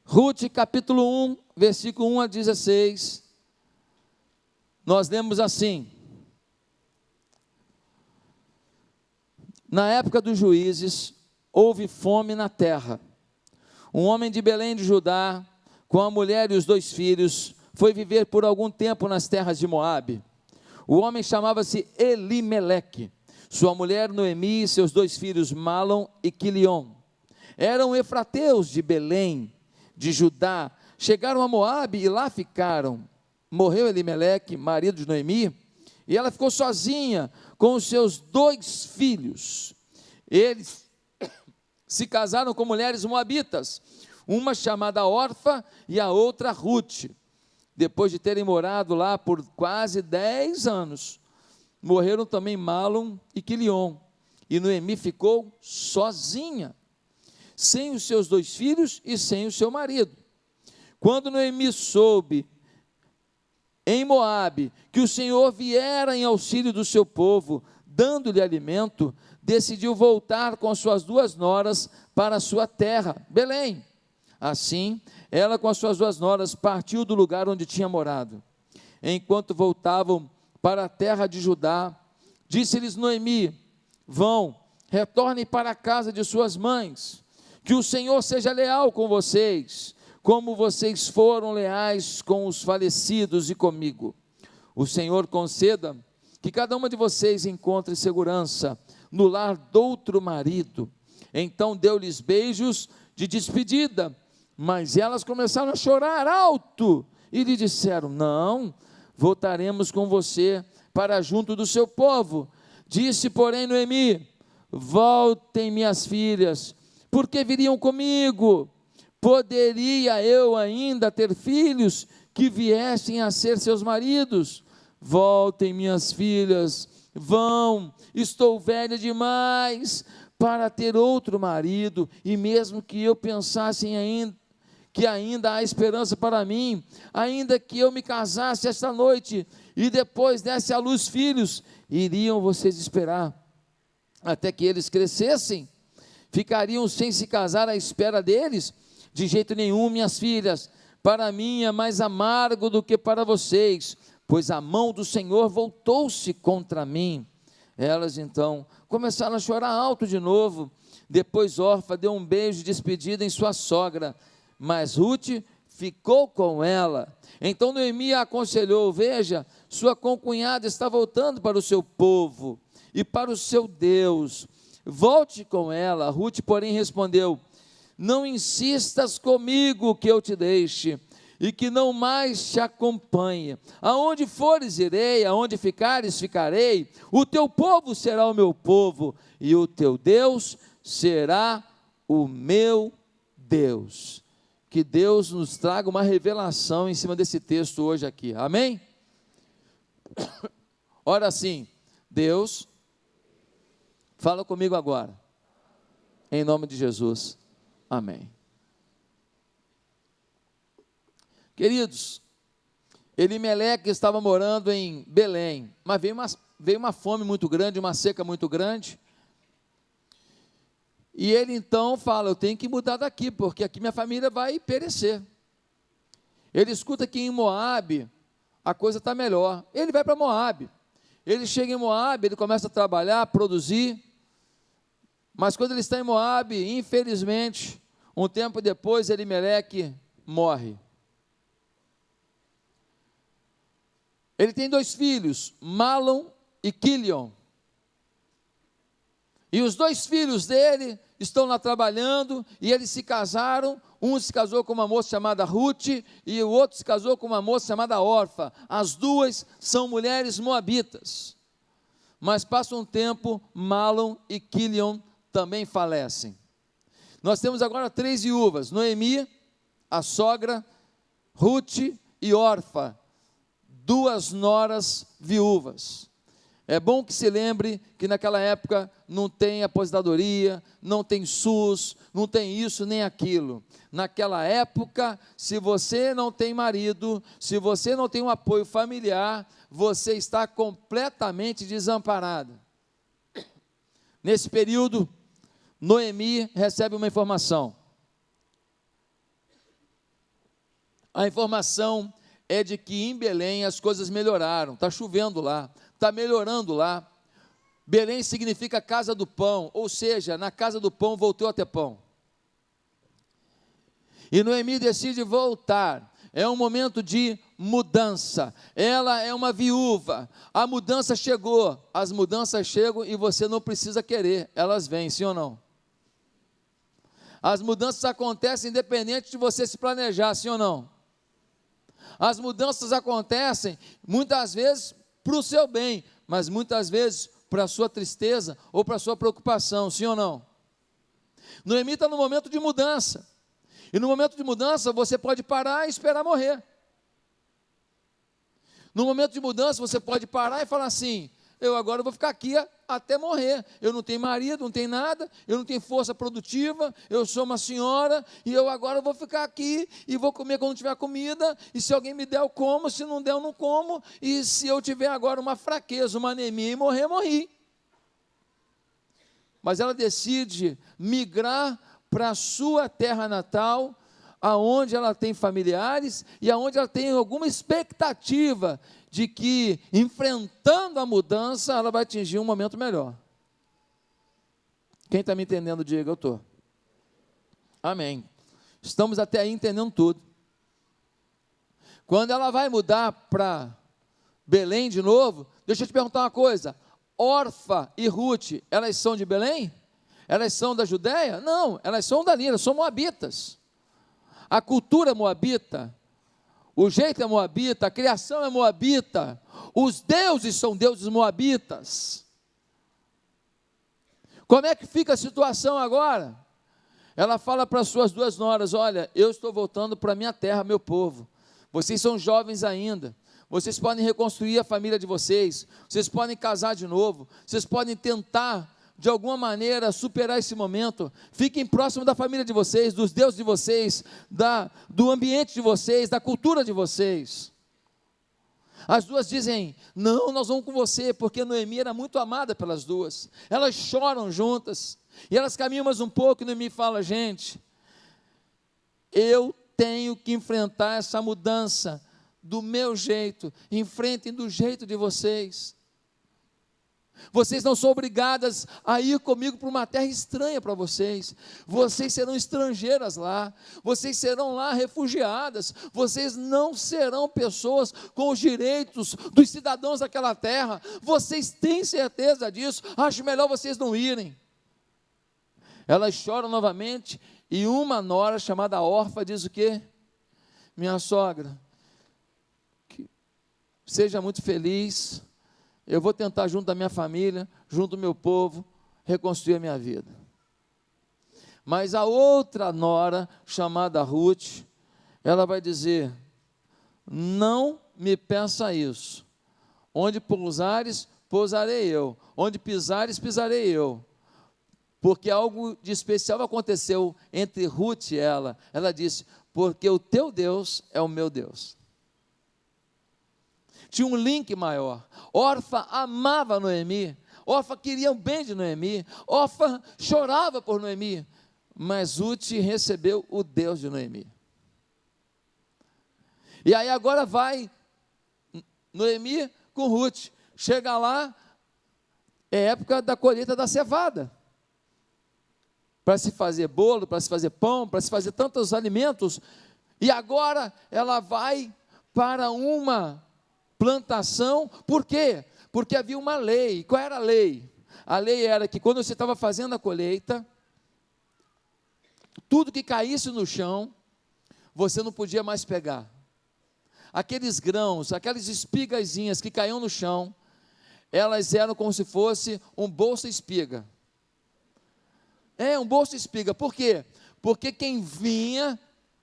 Rute, capítulo 1, versículo 1 a 16, nós lemos assim: na época dos juízes, houve fome na terra. Um homem de Belém de Judá, com a mulher e os 2 filhos, foi viver por algum tempo nas terras de Moabe. O homem chamava-se Elimeleque, sua mulher Noemi e seus 2 filhos Malom e Quilion. Eram efrateus de Belém, de Judá, chegaram a Moabe e lá ficaram. Morreu Elimeleque, marido de Noemi, e ela ficou sozinha com os seus 2 filhos. Eles se casaram com mulheres moabitas, uma chamada Orfa e a outra Rute. Depois de terem morado lá por quase 10 anos, morreram também Malom e Quilion, e Noemi ficou sozinha, sem os seus 2 filhos e sem o seu marido. Quando Noemi soube em Moabe que o Senhor viera em auxílio do seu povo, dando-lhe alimento, decidiu voltar com as suas 2 noras para a sua terra, Belém. Assim, ela com as suas 2 noras partiu do lugar onde tinha morado. Enquanto voltavam para a terra de Judá, disse-lhes Noemi: vão, retornem para a casa de suas mães, que o Senhor seja leal com vocês, como vocês foram leais com os falecidos e comigo. O Senhor conceda que cada uma de vocês encontre segurança no lar de outro marido. Então deu-lhes beijos de despedida, mas elas começaram a chorar alto e lhe disseram: não, voltaremos com você para junto do seu povo. Disse, porém, Noemi: voltem, minhas filhas, porque viriam comigo? Poderia eu ainda ter filhos que viessem a ser seus maridos? Voltem, minhas filhas, vão, estou velha demais para ter outro marido, e mesmo que eu pensasse que ainda há esperança para mim, ainda que eu me casasse esta noite e depois desse à luz filhos, iriam vocês esperar até que eles crescessem? Ficariam sem se casar à espera deles? De jeito nenhum, minhas filhas, para mim é mais amargo do que para vocês, pois a mão do Senhor voltou-se contra mim. Elas então começaram a chorar alto de novo. Depois Orfa deu um beijo de despedida em sua sogra, mas Rute ficou com ela. Então Noemi a aconselhou: veja, sua concunhada está voltando para o seu povo e para o seu Deus, volte com ela. Rute, porém, respondeu: não insistas comigo que eu te deixe e que não mais te acompanhe. Aonde fores irei, aonde ficares ficarei. O teu povo será o meu povo e o teu Deus será o meu Deus. Que Deus nos traga uma revelação em cima desse texto hoje aqui, amém? Ora sim, Deus, fala comigo agora, em nome de Jesus, amém. Queridos, Elimeleque estava morando em Belém, mas veio uma fome muito grande, uma seca muito grande, e ele então fala: eu tenho que mudar daqui, porque aqui minha família vai perecer. Ele escuta que em Moabe a coisa está melhor, ele vai para Moabe. Ele chega em Moabe, ele começa a trabalhar, a produzir, mas quando ele está em Moabe, infelizmente, um tempo depois, Elimeleque morre. Ele tem 2 filhos, Malom e Quilion, e os 2 filhos dele estão lá trabalhando, e eles se casaram. Um se casou com uma moça chamada Rute, e o outro se casou com uma moça chamada Orfa. As 2 são mulheres moabitas. Mas passa um tempo, Malom e Quilion também falecem. Nós temos agora 3 viúvas: Noemi, a sogra, Rute e Orfa, 2 noras viúvas. É bom que se lembre que naquela época não tem aposentadoria, não tem SUS, não tem isso nem aquilo. Naquela época, se você não tem marido, se você não tem um apoio familiar, você está completamente desamparado. Nesse período, Noemi recebe uma informação: A informação é de que em Belém as coisas melhoraram, está chovendo lá, está melhorando lá. Belém significa casa do pão, ou seja, na casa do pão voltou a ter pão. E Noemi decide voltar, é um momento de mudança, ela é uma viúva, a mudança chegou, as mudanças chegam e você não precisa querer, elas vêm, sim ou não? As mudanças acontecem independente de você se planejar, sim ou não? As mudanças acontecem muitas vezes para o seu bem, mas muitas vezes para a sua tristeza ou para a sua preocupação, sim ou não? Noemi está no momento de mudança, e no momento de mudança você pode parar e esperar morrer. No momento de mudança você pode parar e falar assim: eu agora vou ficar aqui até morrer, eu não tenho marido, não tenho nada, eu não tenho força produtiva, eu sou uma senhora, e eu agora vou ficar aqui, e vou comer quando tiver comida, e se alguém me der eu como, se não der eu não como, e se eu tiver agora uma fraqueza, uma anemia e morrer, morri. Mas ela decide migrar para a sua terra natal, aonde ela tem familiares, e aonde ela tem alguma expectativa de que, enfrentando a mudança, ela vai atingir um momento melhor. Quem está me entendendo, diga: eu estou. Amém. Estamos até aí entendendo tudo. Quando ela vai mudar para Belém de novo, deixa eu te perguntar uma coisa: Orfa e Ruth, elas são de Belém? Elas são da Judéia? Não, elas são dali, elas são moabitas. A cultura é moabita, o jeito é moabita, a criação é moabita, os deuses são deuses moabitas. Como é que fica a situação agora? Ela fala para as suas duas noras: olha, eu estou voltando para a minha terra, meu povo, vocês são jovens ainda, vocês podem reconstruir a família de vocês, vocês podem casar de novo, vocês podem tentar de alguma maneira superar esse momento, fiquem próximos da família de vocês, dos deuses de vocês, do ambiente de vocês, da cultura de vocês. As duas dizem: não, nós vamos com você, porque Noemi era muito amada pelas duas, elas choram juntas, e elas caminham mais um pouco, e Noemi fala: gente, eu tenho que enfrentar essa mudança, do meu jeito, enfrentem do jeito de vocês. Vocês não são obrigadas a ir comigo para uma terra estranha para vocês. Vocês serão estrangeiras lá. Vocês serão lá refugiadas. Vocês não serão pessoas com os direitos dos cidadãos daquela terra. Vocês têm certeza disso? Acho melhor vocês não irem. Elas choram novamente, e uma nora chamada Orfa diz o quê? Minha sogra, seja muito feliz. Eu vou tentar, junto da minha família, junto do meu povo, reconstruir a minha vida. Mas a outra nora, chamada Ruth, ela vai dizer: não me peça isso. Onde pousares, pousarei eu. Onde pisares, pisarei eu. Porque algo de especial aconteceu entre Ruth e ela. Ela disse: porque o teu Deus é o meu Deus. Tinha um link maior. Orfa amava Noemi, Orfa queria o bem de Noemi, Orfa chorava por Noemi, mas Ruth recebeu o Deus de Noemi. E aí agora vai Noemi com Ruth, chega lá, é época da colheita da cevada, para se fazer bolo, para se fazer pão, para se fazer tantos alimentos, e agora ela vai para uma plantação. Por quê? Porque havia uma lei. Qual era a lei? A lei era que quando você estava fazendo a colheita, tudo que caísse no chão, você não podia mais pegar. Aqueles grãos, aquelas espigazinhas que caíam no chão, elas eram como se fosse um bolsa espiga. Um bolsa espiga. Por quê? Porque quem vinha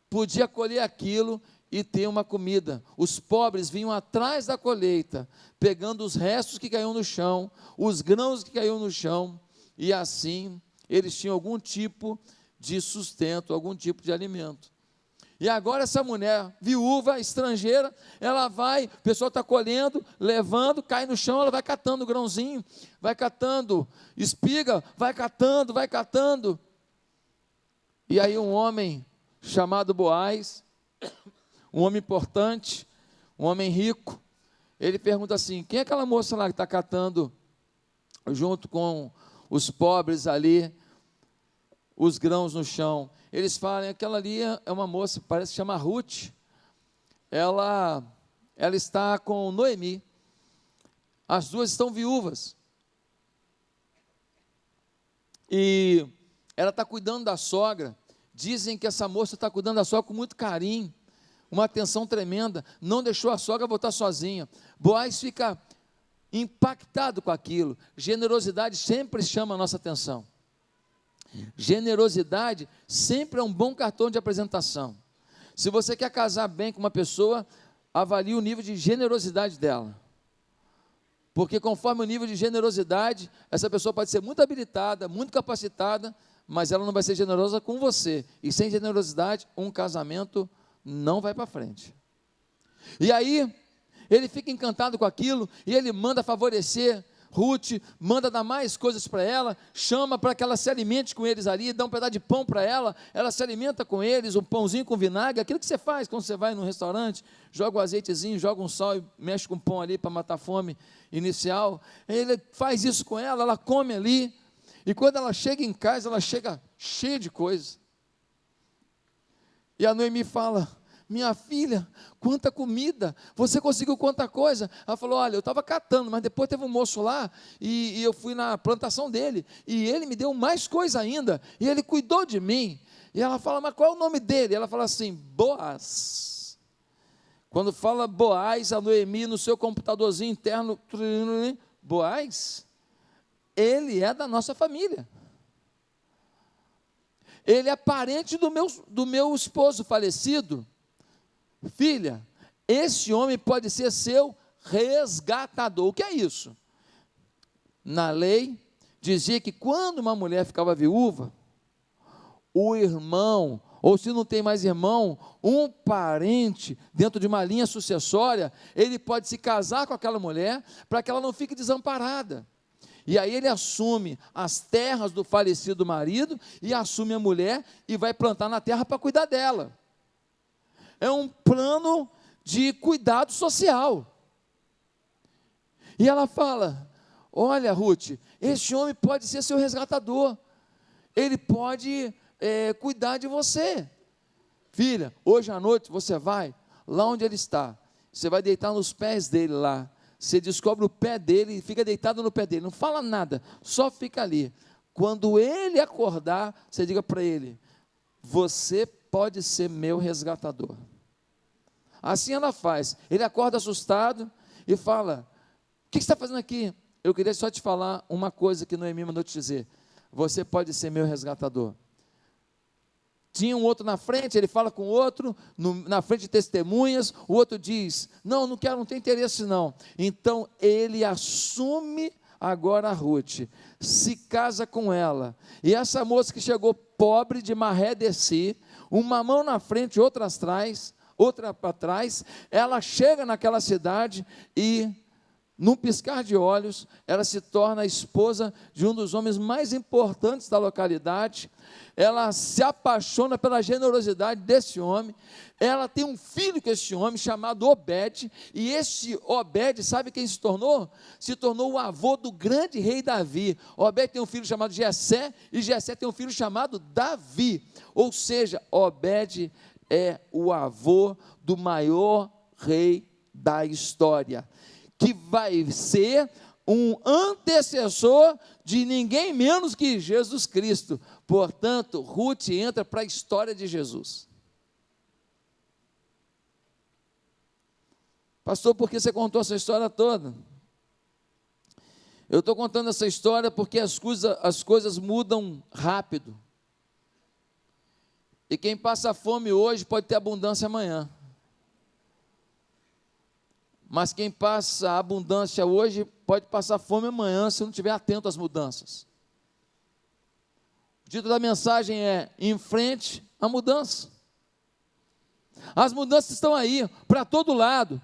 podia colher aquilo e ter uma comida. Os pobres vinham atrás da colheita, pegando os restos que caíam no chão, os grãos que caíam no chão, e assim eles tinham algum tipo de sustento, algum tipo de alimento. E agora essa mulher, viúva, estrangeira, ela vai, o pessoal está colhendo, levando, cai no chão, ela vai catando o grãozinho, vai catando espiga, vai catando. E aí um homem chamado Boaz, um homem importante, um homem rico. Ele pergunta assim: quem é aquela moça lá que está catando junto com os pobres ali, os grãos no chão? Eles falam: aquela ali é uma moça, parece que chama Ruth, ela está com Noemi, as duas estão viúvas, e ela está cuidando da sogra. Dizem que essa moça está cuidando da sogra com muito carinho, uma atenção tremenda, não deixou a sogra voltar sozinha. Boaz fica impactado com aquilo. Generosidade sempre chama a nossa atenção. Generosidade sempre é um bom cartão de apresentação. Se você quer casar bem com uma pessoa, avalie o nível de generosidade dela, porque conforme o nível de generosidade, essa pessoa pode ser muito habilitada, muito capacitada, mas ela não vai ser generosa com você, e sem generosidade, um casamento não vai para frente. E aí, ele fica encantado com aquilo, e ele manda favorecer Ruth, manda dar mais coisas para ela, chama para que ela se alimente com eles ali, dá um pedaço de pão para ela, ela se alimenta com eles, um pãozinho com vinagre, aquilo que você faz quando você vai num restaurante, joga um azeitezinho, joga um sal e mexe com o pão ali para matar a fome inicial. Ele faz isso com ela, ela come ali, e quando ela chega em casa, ela chega cheia de coisa. E a Noemi fala: minha filha, quanta comida, você conseguiu quanta coisa? Ela falou: olha, eu estava catando, mas depois teve um moço lá, e eu fui na plantação dele, e ele me deu mais coisa ainda, e ele cuidou de mim. E ela fala: mas qual é o nome dele? Ela fala assim: Boaz. Quando fala Boaz, a Noemi no seu computadorzinho interno, Boaz, ele é da nossa família. Ele é parente do meu esposo falecido. Filha, esse homem pode ser seu resgatador. O que é isso? Na lei, dizia que quando uma mulher ficava viúva, o irmão, ou se não tem mais irmão, um parente, dentro de uma linha sucessória, ele pode se casar com aquela mulher, para que ela não fique desamparada. E aí ele assume as terras do falecido marido, e assume a mulher, e vai plantar na terra para cuidar dela. É um plano de cuidado social. E ela fala: olha, Ruth, esse homem pode ser seu resgatador, ele pode cuidar de você. Filha, hoje à noite você vai lá onde ele está, você vai deitar nos pés dele lá, você descobre o pé dele e fica deitado no pé dele, não fala nada, só fica ali. Quando ele acordar, você diga para ele: você pode ser meu resgatador. Assim ela faz. Ele acorda assustado e fala: o que você está fazendo aqui? Eu queria só te falar uma coisa que Noemi mandou te dizer: você pode ser meu resgatador. Tinha um outro na frente, ele fala com o outro, na frente de testemunhas, o outro diz: não quero, não tem interesse não. Então ele assume agora a Ruth, se casa com ela, e essa moça que chegou pobre de maré de si, uma mão na frente, outra atrás, outra para trás, ela chega naquela cidade e, num piscar de olhos, ela se torna a esposa de um dos homens mais importantes da localidade. Ela se apaixona pela generosidade desse homem, ela tem um filho com esse homem, chamado Obed, e esse Obed, sabe quem se tornou? Se tornou o avô do grande rei Davi. Obed tem um filho chamado Jessé, e Jessé tem um filho chamado Davi, ou seja, Obed é o avô do maior rei da história, que vai ser um antecessor de ninguém menos que Jesus Cristo. Portanto, Ruth entra para a história de Jesus. Pastor, por que você contou essa história toda? Eu estou contando essa história porque as coisas mudam rápido. E quem passa fome hoje pode ter abundância amanhã. Mas quem passa abundância hoje pode passar fome amanhã se não estiver atento às mudanças. O título da mensagem é: enfrente a mudança. As mudanças estão aí, para todo lado.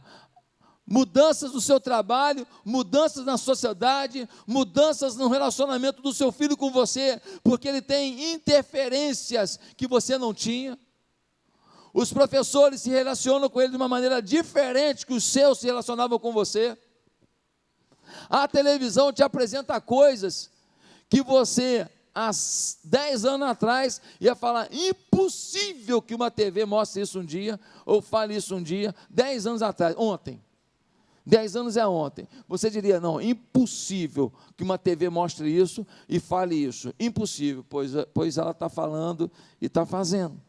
Mudanças no seu trabalho, mudanças na sociedade, mudanças no relacionamento do seu filho com você, porque ele tem interferências que você não tinha. Os professores se relacionam com ele de uma maneira diferente que os seus se relacionavam com você. A televisão te apresenta coisas que você, há 10 anos atrás, ia falar, impossível que uma TV mostre isso um dia, ou fale isso um dia, 10 anos atrás, ontem. 10 anos é ontem. Você diria, não, impossível que uma TV mostre isso e fale isso. Impossível, pois ela está falando e está fazendo.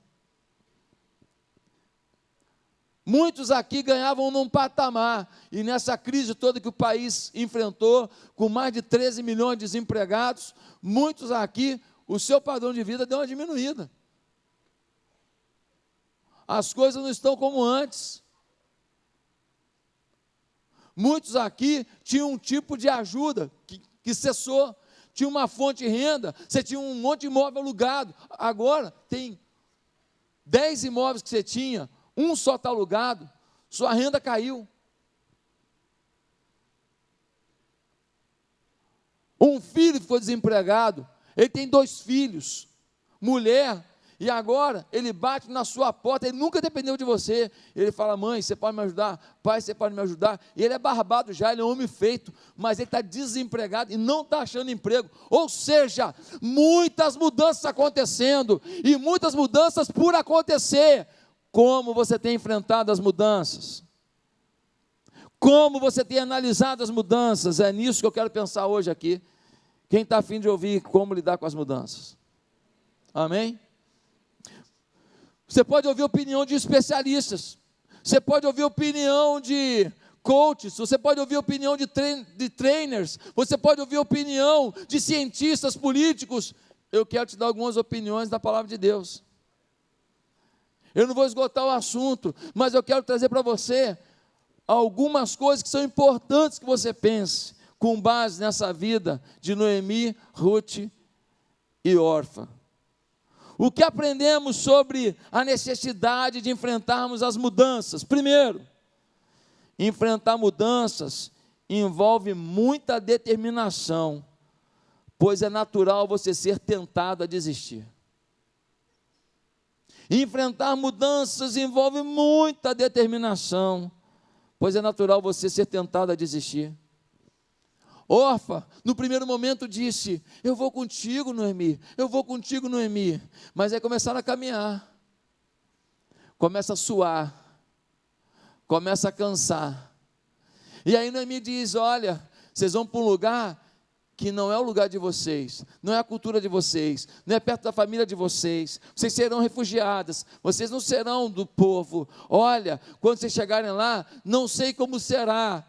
Muitos aqui ganhavam num patamar, e nessa crise toda que o país enfrentou, com mais de 13 milhões de desempregados, muitos aqui, o seu padrão de vida deu uma diminuída. As coisas não estão como antes. Muitos aqui tinham um tipo de ajuda que cessou, tinha uma fonte de renda, você tinha um monte de imóvel alugado, agora tem 10 imóveis que você tinha, um só está alugado, sua renda caiu. Um filho ficou desempregado, ele tem 2 filhos, mulher, e agora ele bate na sua porta, ele nunca dependeu de você, ele fala, mãe, você pode me ajudar? Pai, você pode me ajudar? E ele é barbado já, ele é um homem feito, mas ele está desempregado e não está achando emprego, ou seja, muitas mudanças acontecendo, e muitas mudanças por acontecer. Como você tem enfrentado as mudanças? Como você tem analisado as mudanças? É nisso que eu quero pensar hoje aqui. Quem está a fim de ouvir como lidar com as mudanças? Amém? Você pode ouvir a opinião de especialistas, você pode ouvir a opinião de coaches, você pode ouvir a opinião de trainers, você pode ouvir a opinião de cientistas políticos. Eu quero te dar algumas opiniões da palavra de Deus. Eu não vou esgotar o assunto, mas eu quero trazer para você algumas coisas que são importantes que você pense, com base nessa vida de Noemi, Ruth e Orfa. O que aprendemos sobre a necessidade de enfrentarmos as mudanças? Primeiro, enfrentar mudanças envolve muita determinação, pois é natural você ser tentado a desistir. Enfrentar mudanças envolve muita determinação, pois é natural você ser tentado a desistir. Orfa, no primeiro momento disse, eu vou contigo, Noemi, eu vou contigo, Noemi, mas aí começaram a caminhar, começa a suar, começa a cansar, e aí Noemi diz, olha, vocês vão para um lugar que não é o lugar de vocês, não é a cultura de vocês, não é perto da família de vocês, vocês serão refugiadas, vocês não serão do povo, olha, quando vocês chegarem lá, não sei como será.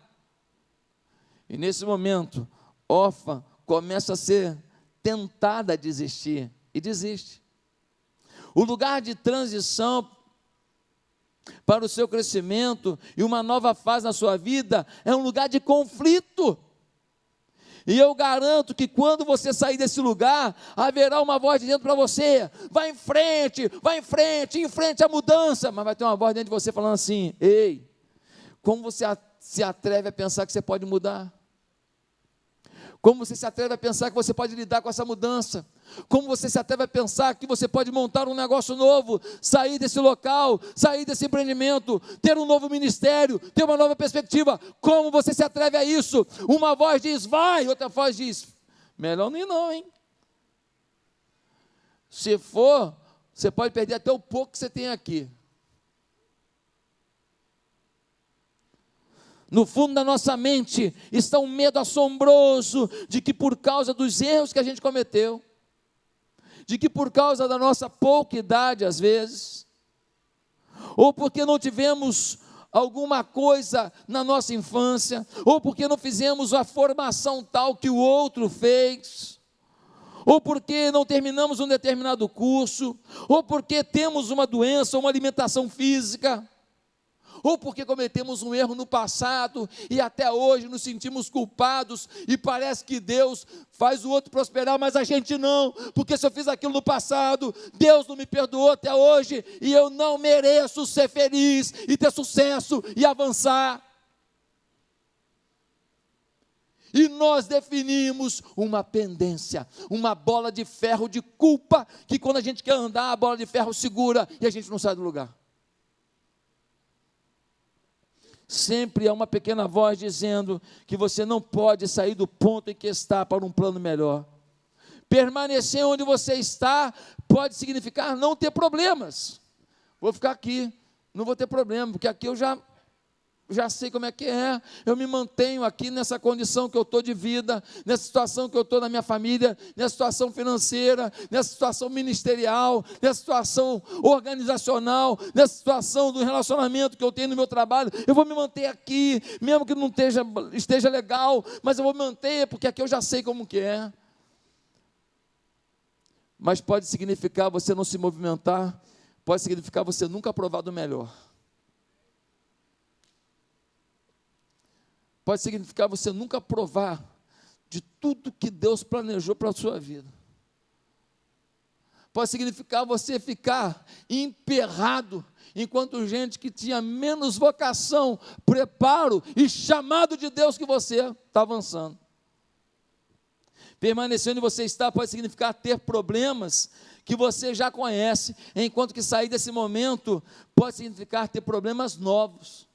E nesse momento, Orfa começa a ser tentada a desistir, e desiste. O lugar de transição para o seu crescimento e uma nova fase na sua vida é um lugar de conflito. E eu garanto que quando você sair desse lugar, haverá uma voz de dentro para você, vai em frente, enfrente a mudança, mas vai ter uma voz dentro de você falando assim, ei, como você se atreve a pensar que você pode mudar? Como você se atreve a pensar que você pode lidar com essa mudança? Como você se atreve a pensar que você pode montar um negócio novo, sair desse local, sair desse empreendimento, ter um novo ministério, ter uma nova perspectiva? Como você se atreve a isso? Uma voz diz, vai, outra voz diz, melhor não ir não, hein? Se for, você pode perder até o pouco que você tem aqui. No fundo da nossa mente está um medo assombroso de que por causa dos erros que a gente cometeu, de que por causa da nossa pouca idade às vezes, ou porque não tivemos alguma coisa na nossa infância, ou porque não fizemos a formação tal que o outro fez, ou porque não terminamos um determinado curso, ou porque temos uma doença, uma alimentação física, ou porque cometemos um erro no passado e até hoje nos sentimos culpados e parece que Deus faz o outro prosperar, mas a gente não, porque se eu fiz aquilo no passado, Deus não me perdoou até hoje e eu não mereço ser feliz e ter sucesso e avançar. E nós definimos uma pendência, uma bola de ferro de culpa, que quando a gente quer andar, a bola de ferro segura e a gente não sai do lugar. sempre há uma pequena voz dizendo que você não pode sair do ponto em que está para um plano melhor. Permanecer onde você está pode significar não ter problemas. Vou ficar aqui, não vou ter problema, porque aqui eu já sei como é que é, eu me mantenho aqui nessa condição que eu estou de vida, nessa situação que eu estou na minha família, nessa situação financeira, nessa situação ministerial, nessa situação organizacional, nessa situação do relacionamento que eu tenho no meu trabalho, eu vou me manter aqui, mesmo que não esteja legal, mas eu vou me manter, porque aqui eu já sei como que é. Mas pode significar você não se movimentar, pode significar você nunca provar do melhor. Pode significar você nunca provar de tudo que Deus planejou para a sua vida. Pode significar você ficar emperrado, enquanto gente que tinha menos vocação, preparo e chamado de Deus que você está avançando. Permanecer onde você está pode significar ter problemas que você já conhece, enquanto que sair desse momento pode significar ter problemas novos.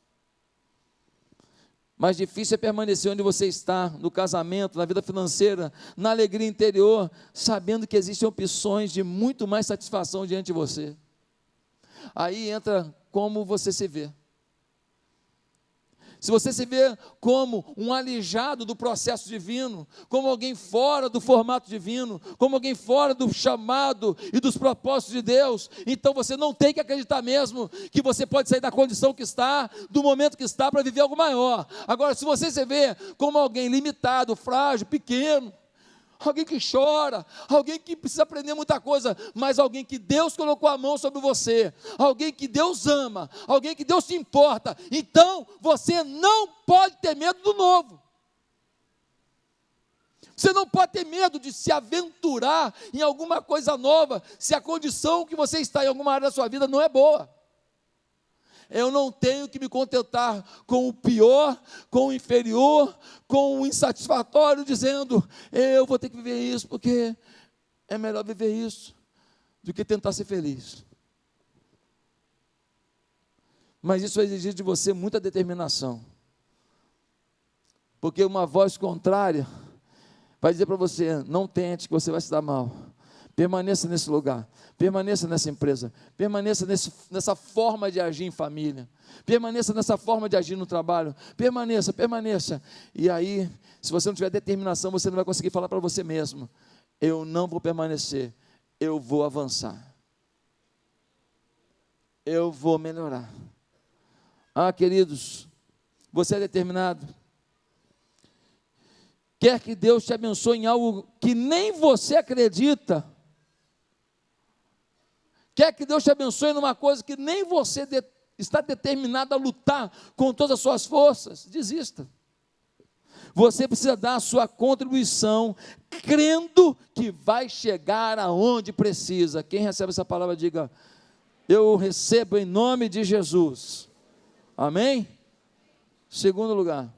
Mais difícil é permanecer onde você está, no casamento, na vida financeira, na alegria interior, sabendo que existem opções de muito mais satisfação diante de você. Aí entra como você se vê. Se você se vê como um alijado do processo divino, como alguém fora do formato divino, como alguém fora do chamado e dos propósitos de Deus, então você não tem que acreditar mesmo que você pode sair da condição que está, do momento que está, para viver algo maior. Agora, se você se vê como alguém limitado, frágil, pequeno, alguém que chora, alguém que precisa aprender muita coisa, mas alguém que Deus colocou a mão sobre você, alguém que Deus ama, alguém que Deus se importa, então você não pode ter medo do novo. Você não pode ter medo de se aventurar em alguma coisa nova, se a condição que você está em alguma área da sua vida não é boa. Eu não tenho que me contentar com o pior, com o inferior, com o insatisfatório, dizendo, eu vou ter que viver isso, porque é melhor viver isso, do que tentar ser feliz. Mas isso vai exigir de você muita determinação, porque uma voz contrária vai dizer para você, não tente, que você vai se dar mal. Permaneça nesse lugar, permaneça nessa empresa, permaneça nessa forma de agir em família, permaneça nessa forma de agir no trabalho, permaneça. E aí, se você não tiver determinação, você não vai conseguir falar para você mesmo, eu não vou permanecer, eu vou avançar, eu vou melhorar. Ah, queridos, você é determinado? Quer que Deus te abençoe em algo que nem você acredita? Quer que Deus te abençoe numa coisa que nem você está determinado a lutar com todas as suas forças? Desista. Você precisa dar a sua contribuição, crendo que vai chegar aonde precisa. Quem recebe essa palavra, diga, eu recebo em nome de Jesus. Amém? Segundo lugar,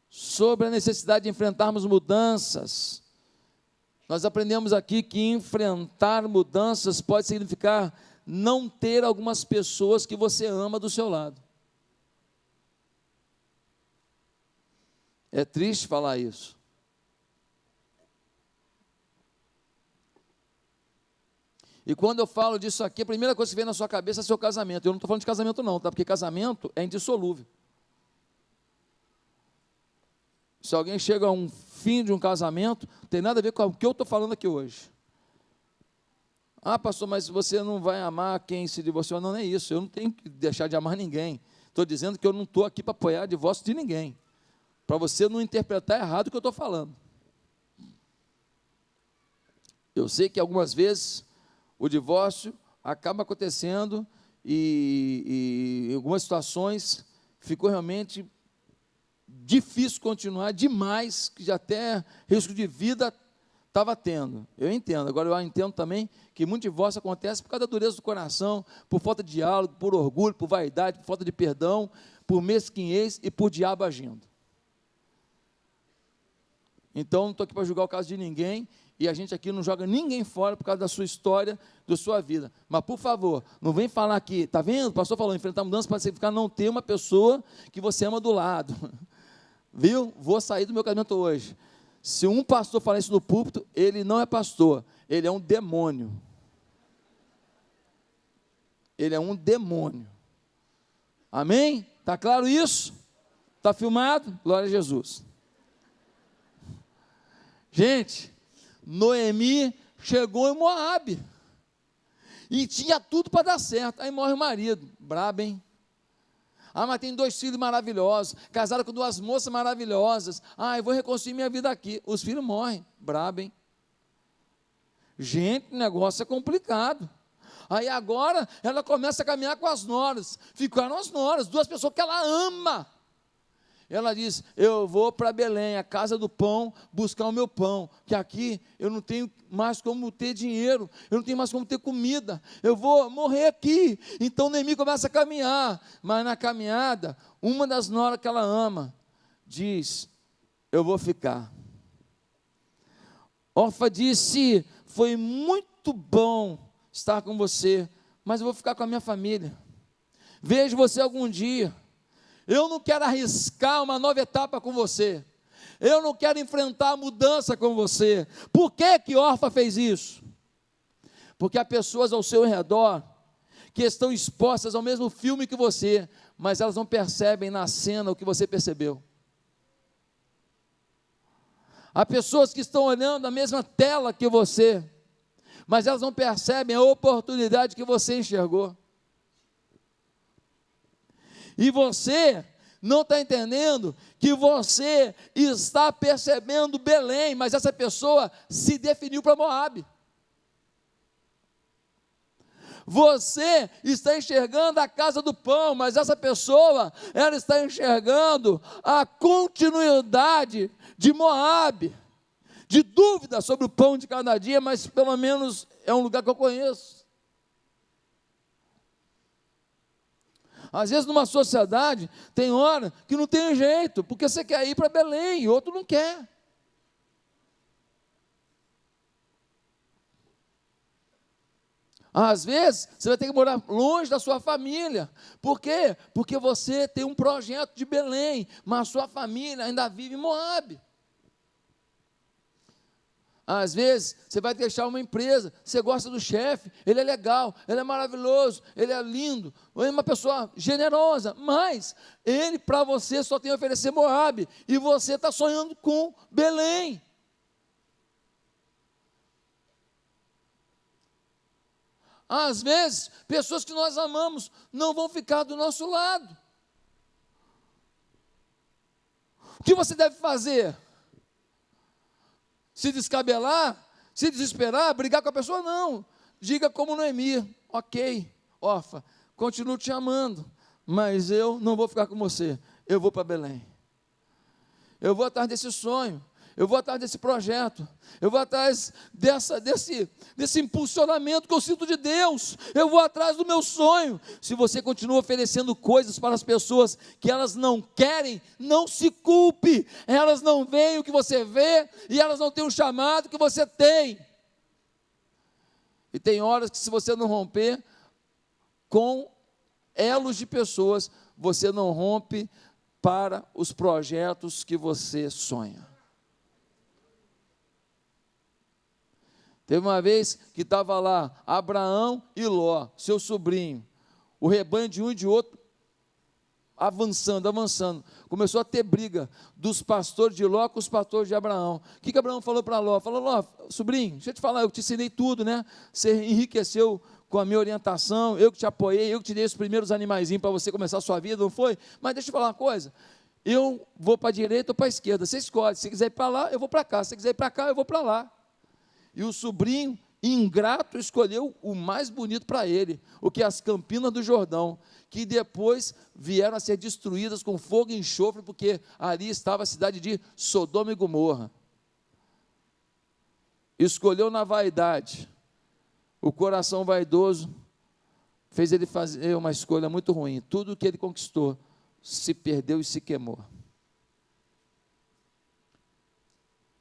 sobre a necessidade de enfrentarmos mudanças. Nós aprendemos aqui que enfrentar mudanças pode significar não ter algumas pessoas que você ama do seu lado. É triste falar isso. E quando eu falo disso aqui, a primeira coisa que vem na sua cabeça é seu casamento. Eu não estou falando de casamento não, tá? Porque casamento é indissolúvel. Se alguém chega a um fim de um casamento, não tem nada a ver com o que eu estou falando aqui hoje. Ah, pastor, mas você não vai amar quem se divorciou. Não, não é isso, eu não tenho que deixar de amar ninguém. Estou dizendo que eu não estou aqui para apoiar divórcio de ninguém, para você não interpretar errado o que eu estou falando. Eu sei que algumas vezes o divórcio acaba acontecendo e em algumas situações ficou realmente difícil continuar, demais, que já até risco de vida estava tendo. Eu entendo. Agora eu entendo também que muito divórcio acontece por causa da dureza do coração, por falta de diálogo, por orgulho, por vaidade, por falta de perdão, por mesquinhez e por diabo agindo. Então não estou aqui para julgar o caso de ninguém, E a gente aqui não joga ninguém fora por causa da sua história, da sua vida. Mas, por favor, não vem falar aqui, está vendo? O pastor falou, enfrentar mudança para significar não ter uma pessoa que você ama do lado. Viu? Vou sair do meu casamento hoje. Se um pastor falar isso no púlpito, ele não é pastor, ele é um demônio. Ele é um demônio. Amém? Está claro isso? Está filmado? Glória a Jesus. Gente, Noemi chegou em Moabe. E tinha tudo para dar certo. Aí morre o marido. Brabo, hein? Ah, mas tem 2 filhos maravilhosos. Casaram com 2 moças maravilhosas. Ah, eu vou reconstruir minha vida aqui. Os filhos morrem. Brabo, hein? Gente, o negócio é complicado. Aí agora ela começa a caminhar com as noras. Ficaram as noras, 2 pessoas que ela ama. Ela diz, eu vou para Belém, a casa do pão, buscar o meu pão, que aqui eu não tenho mais como ter dinheiro, eu não tenho mais como ter comida, eu vou morrer aqui. Então Noemi começa a caminhar, mas na caminhada, uma das noras que ela ama, diz, eu vou ficar. Orfa disse, foi muito bom estar com você, mas eu vou ficar com a minha família. Vejo você algum dia. Eu não quero arriscar uma nova etapa com você. Eu não quero enfrentar a mudança com você. Por que que Orfa fez isso? Porque há pessoas ao seu redor que estão expostas ao mesmo filme que você, mas elas não percebem na cena o que você percebeu. Há pessoas que estão olhando a mesma tela que você, mas elas não percebem a oportunidade que você enxergou. E você não está entendendo que você está percebendo Belém, mas essa pessoa se definiu para Moabe. Você está enxergando a casa do pão, mas essa pessoa, ela está enxergando a continuidade de Moabe, de dúvida sobre o pão de cada dia, mas pelo menos é um lugar que eu conheço. Às vezes numa sociedade, tem hora que não tem jeito, porque você quer ir para Belém, e outro não quer. Às vezes, você vai ter que morar longe da sua família. Por quê? Porque você tem um projeto de Belém, mas a sua família ainda vive em Moabe. Às vezes, você vai deixar uma empresa, você gosta do chefe, ele é legal, ele é maravilhoso, ele é lindo, ele é uma pessoa generosa, mas ele para você só tem a oferecer Moabe, e você está sonhando com Belém. Às vezes, pessoas que nós amamos não vão ficar do nosso lado. O que você deve fazer? Se descabelar, se desesperar, brigar com a pessoa? Não. Diga como Noemi, ok, Orfa, continuo te amando, mas eu não vou ficar com você, eu vou para Belém. Eu vou atrás desse sonho, eu vou atrás desse projeto, eu vou atrás desse impulsionamento que eu sinto de Deus, eu vou atrás do meu sonho. Se você continua oferecendo coisas para as pessoas que elas não querem, não se culpe, elas não veem o que você vê, e elas não têm o chamado que você tem. E tem horas que se você não romper com elos de pessoas, você não rompe para os projetos que você sonha. Teve uma vez que estava lá Abraão e Ló, seu sobrinho, o rebanho de um e de outro, avançando, começou a ter briga dos pastores de Ló com os pastores de Abraão. O que Abraão falou para Ló? Falou, Ló, sobrinho, deixa eu te falar, eu te ensinei tudo, né? Você enriqueceu com a minha orientação, eu que te apoiei, eu que te dei os primeiros animaizinhos para você começar a sua vida, não foi? Mas deixa eu falar uma coisa, eu vou para a direita ou para a esquerda, você escolhe, se quiser ir para lá, eu vou para cá, se quiser ir para cá, eu vou para lá. E o sobrinho ingrato escolheu o mais bonito para ele, o que é as Campinas do Jordão, que depois vieram a ser destruídas com fogo e enxofre, porque ali estava a cidade de Sodoma e Gomorra. Escolheu na vaidade, o coração vaidoso fez ele fazer uma escolha muito ruim, tudo o que ele conquistou se perdeu e se queimou.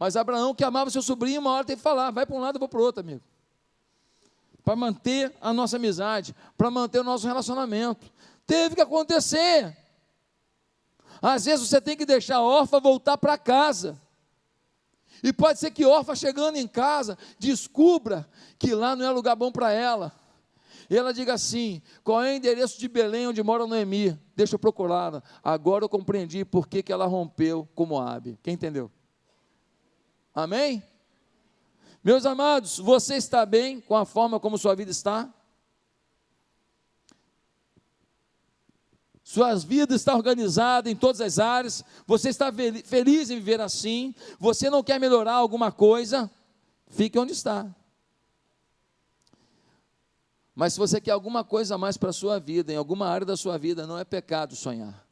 Mas Abraão, que amava seu sobrinho, uma hora teve que falar, vai para um lado, eu vou para o outro, amigo. Para manter a nossa amizade, para manter o nosso relacionamento. Teve que acontecer. Às vezes você tem que deixar a órfã voltar para casa. E pode ser que a órfã, chegando em casa, descubra que lá não é lugar bom para ela. E ela diga assim: qual é o endereço de Belém onde mora Noemi? Deixa eu procurá-la. Agora eu compreendi por que ela rompeu com Moabe. Quem entendeu? Amém? Meus amados, você está bem com a forma como sua vida está? Sua vida está organizada em todas as áreas, você está feliz em viver assim, você não quer melhorar alguma coisa, fique onde está. Mas se você quer alguma coisa a mais para a sua vida, em alguma área da sua vida, não é pecado sonhar.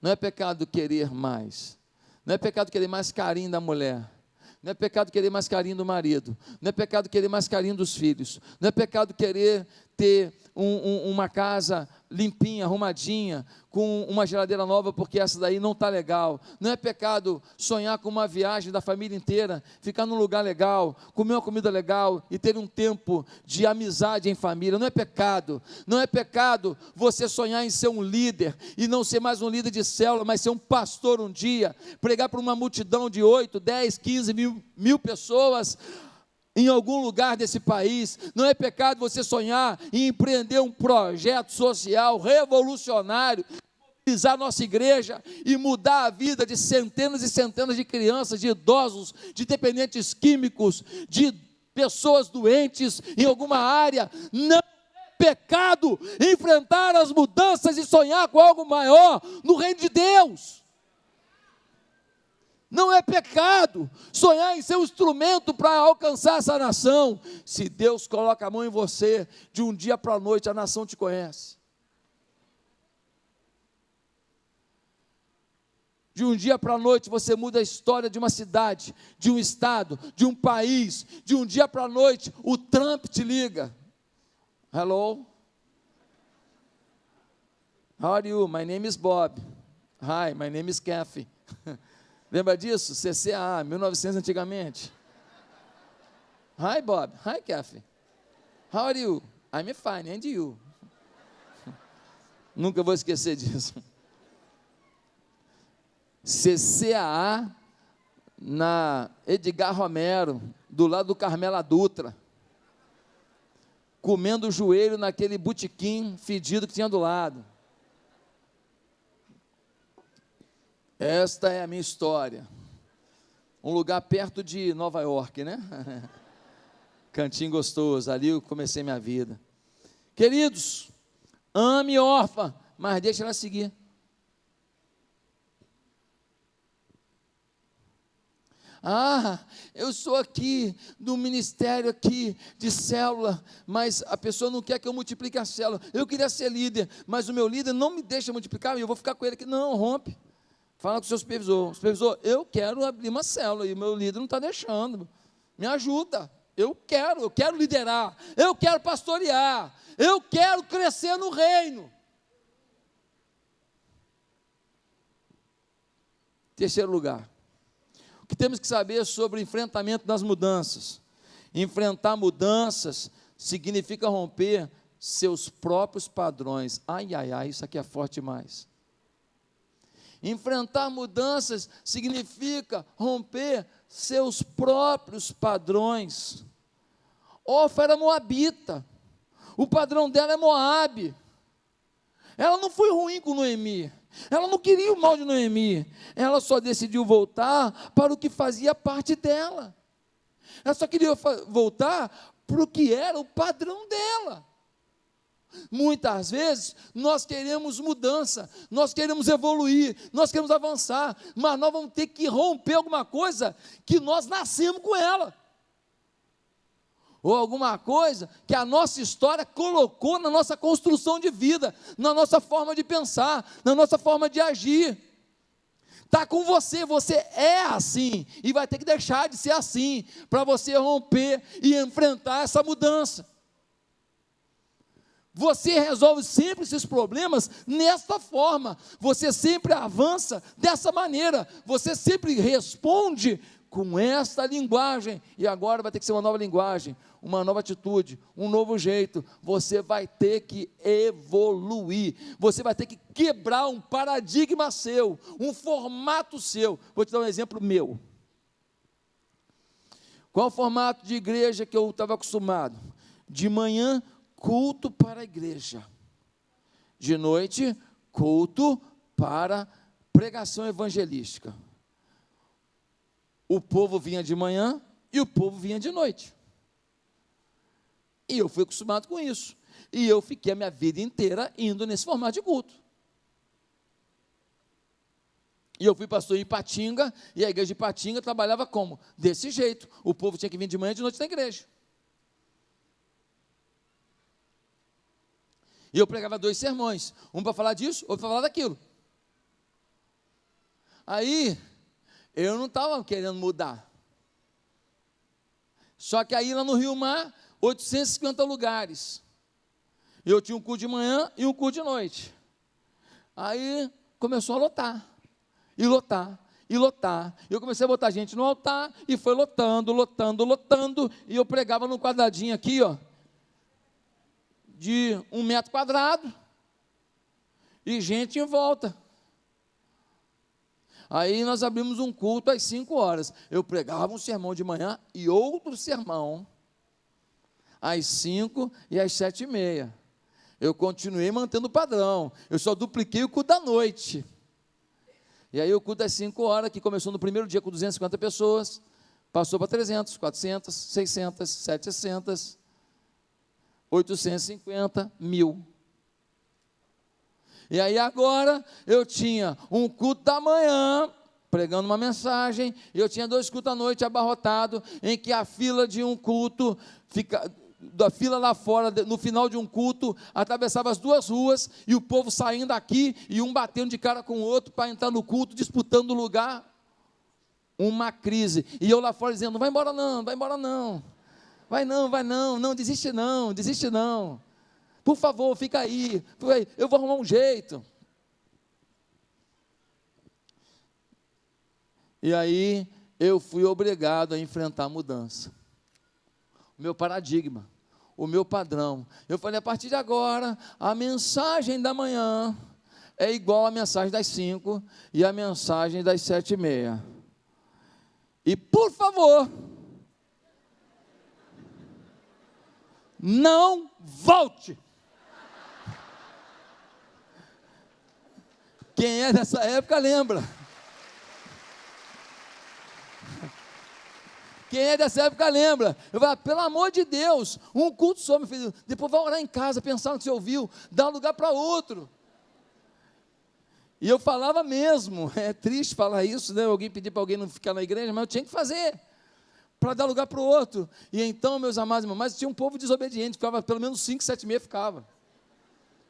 Não é pecado querer mais. Não é pecado querer mais carinho da mulher. Não é pecado querer mais carinho do marido. Não é pecado querer mais carinho dos filhos. Não é pecado querer ter uma casa limpinha, arrumadinha, com uma geladeira nova, porque essa daí não está legal. Não é pecado sonhar com uma viagem da família inteira, ficar num lugar legal, comer uma comida legal e ter um tempo de amizade em família. Não é pecado. Não é pecado você sonhar em ser um líder e não ser mais um líder de célula, mas ser um pastor um dia, pregar para uma multidão de 8, 10, 15 mil pessoas em algum lugar desse país. Não é pecado você sonhar em empreender um projeto social revolucionário, mobilizar nossa igreja e mudar a vida de centenas e centenas de crianças, de idosos, de dependentes químicos, de pessoas doentes em alguma área. Não é pecado enfrentar as mudanças e sonhar com algo maior no reino de Deus. Não é pecado sonhar em ser um instrumento para alcançar essa nação. Se Deus coloca a mão em você, de um dia para a noite a nação te conhece. De um dia para a noite você muda a história de uma cidade, de um estado, de um país. De um dia para a noite o Trump te liga. Hello? How are you? My name is Bob. Hi, my name is Kathy. Lembra disso? CCA, 1900 antigamente. Hi, Bob. Hi, Kathy. How are you? I'm fine, and you? Nunca vou esquecer disso. CCA na Edgar Romero, do lado do Carmela Dutra, comendo o joelho naquele botequim fedido que tinha do lado. Esta é a minha história. Um lugar perto de Nova York, né? Cantinho gostoso, ali eu comecei minha vida. Queridos, ame órfã, mas deixa ela seguir. Ah, eu sou aqui do ministério aqui de célula, mas a pessoa não quer que eu multiplique a célula. Eu queria ser líder, mas o meu líder não me deixa multiplicar e eu vou ficar com ele aqui. Não, rompe. Fala com o seu supervisor. Supervisor, eu quero abrir uma célula e o meu líder não está deixando. Me ajuda. Eu quero liderar. Eu quero pastorear. Eu quero crescer no reino. Terceiro lugar. O que temos que saber sobre o enfrentamento das mudanças? Enfrentar mudanças significa romper seus próprios padrões. Ai, isso aqui é forte demais. Enfrentar mudanças significa romper seus próprios padrões. Orfa era moabita, o padrão dela é Moabe. Ela não foi ruim com Noemi, ela não queria o mal de Noemi, ela só decidiu voltar para o que fazia parte dela. Ela só queria voltar para o que era o padrão dela. Muitas vezes nós queremos mudança, nós queremos evoluir, nós queremos avançar, mas nós vamos ter que romper alguma coisa que nós nascemos com ela, ou alguma coisa que a nossa história colocou na nossa construção de vida, na nossa forma de pensar, na nossa forma de agir. Está com você, você é assim, e vai ter que deixar de ser assim, para você romper e enfrentar essa mudança. Você resolve sempre esses problemas nesta forma, você sempre avança dessa maneira, você sempre responde com esta linguagem, e agora vai ter que ser uma nova linguagem, uma nova atitude, um novo jeito. Você vai ter que evoluir, você vai ter que quebrar um paradigma seu, um formato seu. Vou te dar um exemplo meu. Qual o formato de igreja que eu estava acostumado? De manhã, culto para a igreja. De noite, culto para pregação evangelística. O povo vinha de manhã e o povo vinha de noite. E eu fui acostumado com isso. E eu fiquei a minha vida inteira indo nesse formato de culto. E eu fui pastor em Ipatinga, e a igreja de Ipatinga trabalhava como? Desse jeito. O povo tinha que vir de manhã e de noite na igreja. E eu pregava 2 sermões, um para falar disso, outro para falar daquilo. Aí, eu não estava querendo mudar. Só que aí lá no Rio Mar, 850 lugares. Eu tinha um culto de manhã e um culto de noite. Aí começou a lotar, e lotar, e lotar. Eu comecei a botar gente no altar, e foi lotando, lotando, lotando, e eu pregava num quadradinho aqui, ó, de 1 metro quadrado, e gente em volta. Aí nós abrimos um culto às 5 horas, eu pregava um sermão de manhã, e outro sermão, às 5 e às 7h30, eu continuei mantendo o padrão, eu só dupliquei o culto da noite, e aí o culto às 5 horas, que começou no primeiro dia com 250 pessoas, passou para 300, 400, 600, 700, 850, 1.000. E aí agora eu tinha um culto da manhã, pregando uma mensagem, e eu tinha 2 cultos à noite abarrotado, em que a fila de um culto, da fila lá fora, no final de um culto, atravessava as 2 ruas, e o povo saindo aqui, e um batendo de cara com o outro, para entrar no culto, disputando o lugar, uma crise, e eu lá fora dizendo, não vai embora não, vai embora não, vai não, não desiste não, desiste não, por favor, fica aí, eu vou arrumar um jeito. E aí, eu fui obrigado a enfrentar a mudança, o meu paradigma, o meu padrão. Eu falei, a partir de agora, a mensagem da manhã é igual à mensagem das 5 e a mensagem das 7h30. E, por favor, não volte. Quem é dessa época lembra. Quem é dessa época lembra. Eu falei, pelo amor de Deus, um culto só, meu filho, depois vai orar em casa, pensar no que você ouviu, dá um lugar para outro. E eu falava mesmo, é triste falar isso, né? Alguém pedir para alguém não ficar na igreja, mas eu tinha que fazer, para dar lugar para o outro. E então, meus amados irmãos, mas tinha um povo desobediente, ficava pelo menos 5, 7h30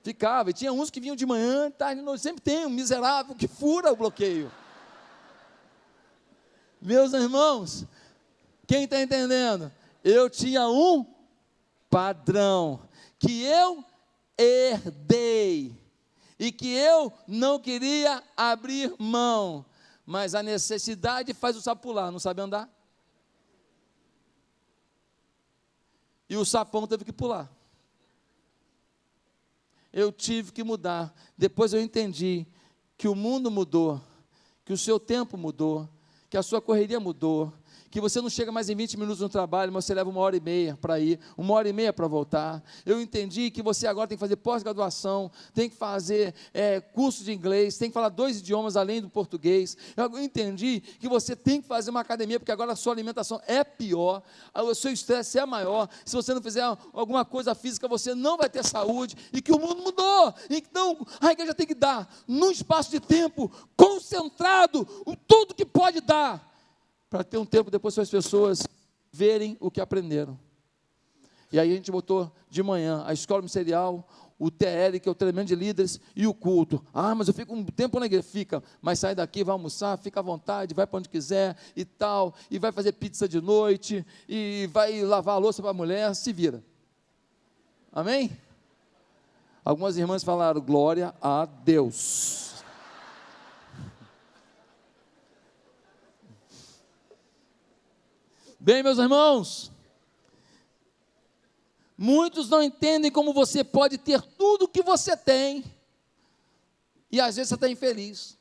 ficava, e tinha uns que vinham de manhã, tarde, noite, sempre tem um miserável que fura o bloqueio. Meus irmãos, quem está entendendo? Eu tinha um padrão, que eu herdei, e que eu não queria abrir mão, mas a necessidade faz o sapo pular, não sabe andar? E o sapão teve que pular. Eu tive que mudar. Depois eu entendi que o mundo mudou, que o seu tempo mudou, que a sua correria mudou, que você não chega mais em 20 minutos no trabalho, mas você leva 1h30 para ir, 1h30 para voltar. Eu entendi que você agora tem que fazer pós-graduação, tem que fazer curso de inglês, tem que falar 2 idiomas além do português. Eu entendi que você tem que fazer uma academia, porque agora a sua alimentação é pior, o seu estresse é maior, se você não fizer alguma coisa física, você não vai ter saúde, e que o mundo mudou. Então, a igreja tem que dar, num espaço de tempo, concentrado, tudo que pode dar, para ter um tempo depois para as pessoas verem o que aprenderam. E aí a gente botou de manhã a escola ministerial, o TL, que é o treinamento de líderes, e o culto. Mas eu fico um tempo na igreja. Fica, mas sai daqui, vai almoçar, fica à vontade, vai para onde quiser e tal, e vai fazer pizza de noite, e vai lavar a louça para a mulher, se vira. Amém? Algumas irmãs falaram, glória a Deus. Bem, meus irmãos, muitos não entendem como você pode ter tudo o que você tem, e às vezes você está infeliz.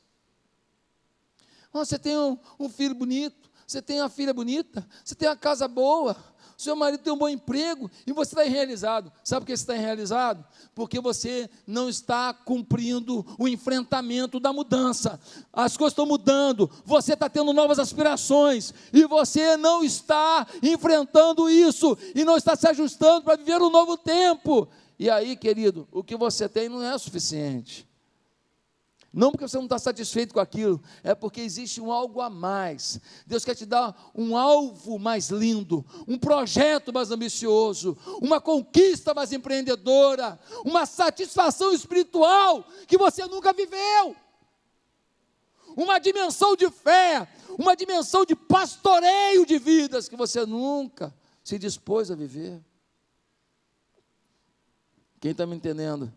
Você tem um filho bonito, você tem uma filha bonita, você tem uma casa boa, seu marido tem um bom emprego, e você está irrealizado. Sabe por que você está irrealizado? Porque você não está cumprindo o enfrentamento da mudança. As coisas estão mudando, você está tendo novas aspirações, e você não está enfrentando isso, e não está se ajustando para viver um novo tempo. E aí, querido, o que você tem não é suficiente. Não porque você não está satisfeito com aquilo, é porque existe um algo a mais. Deus quer te dar um alvo mais lindo, um projeto mais ambicioso, uma conquista mais empreendedora, uma satisfação espiritual que você nunca viveu, uma dimensão de fé, uma dimensão de pastoreio de vidas que você nunca se dispôs a viver. Quem está me entendendo?